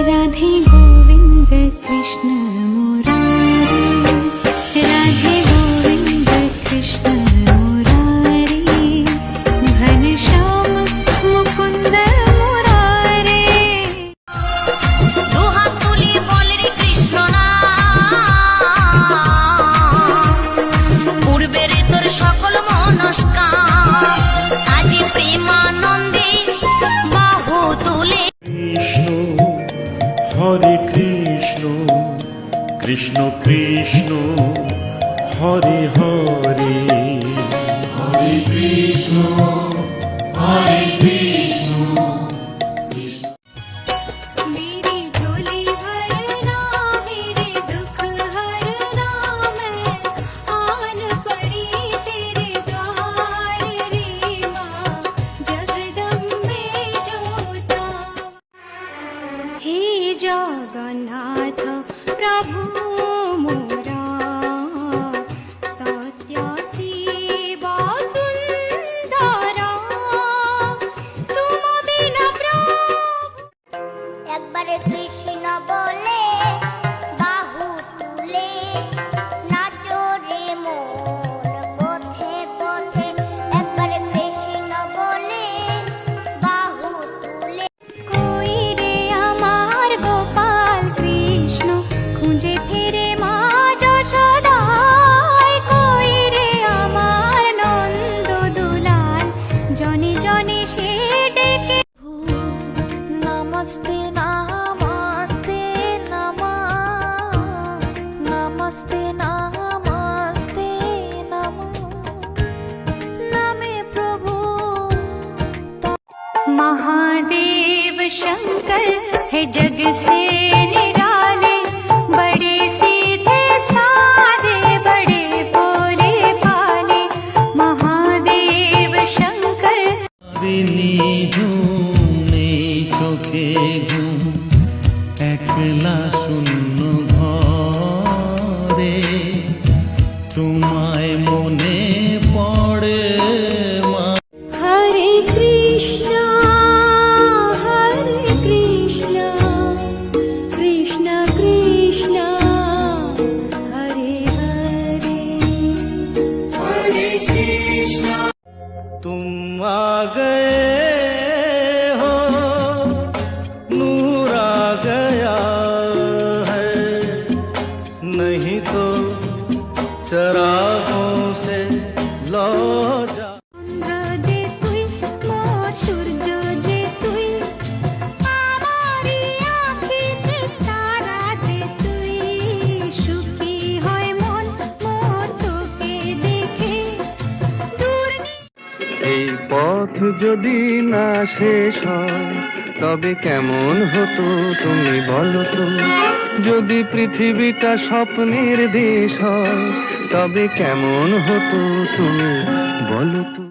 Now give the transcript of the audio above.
राधे गोविंद कृष्ण मुरारी, राधे गोविंद कृष्ण मुरारी, घनश्याम मुकुंद मुरारी। দুহাত তুলি বল রে কৃষ্ণ নাম, পূর্বের তোর সকল মনস্কাম আজি প্রেমানন্দে বাহু তুলে। হরে কৃষ্ণ কৃষ্ণ কৃষ্ণ হরে হরে, হরে কৃষ্ণ হরে কৃষ্ণ। मेरी झोली भरना, मेरे दुख हरना, मैं आन पड़ी तेरे द्वार रे माँ जगदम्बे जोता। हे जगन्नाथ प्रभु मोरा, सत्य शिव सुंदरा, तुम बिना प्रभु। একবারে কৃষ্ণ বলে বাহু তুলে নাচো রে মন পথে পথে। একবারে কৃষ্ণ বলে বাহু তুলে। কই রে আমার গোপাল কৃষ্ণ, খুঁজে ফিরে মা যশোদায়। কই রে আমার নন্দ দুলাল, জনে জনে সে ডেকে। নমস্তে নমস্তে নমঃ, নমস্তে নমস্তে নমঃ, নামে প্রভু। महादेव शंकर है जग से निराले, बड़े सीधे साधे बड़े भोले भाले। महादेव शंकर নেই চোখে ঘুম, একলা শূন্য ঘরে তোমায় মনে পড়ে মা। हरे कृष्ण कृष्ण कृष्ण हरे हरे, हरे कृष्ण। तुम आ गए हो, नूर आ गया है, नहीं तो चरागों से लौ जा। চন্দ্র যে তুই, মোর সূর্য যে তুই, আমারি আঁখিতে তারা যে তুই। সুখী হয় মন মোর তোকে দেখে, দূর এই পথ যদি না শেষ হয় তবে কেমন হতো তুমি বলো তো? যদি পৃথিবীটা স্বপ্নের দেশ হয় তবে কেমন হতো তুমি বলো তো?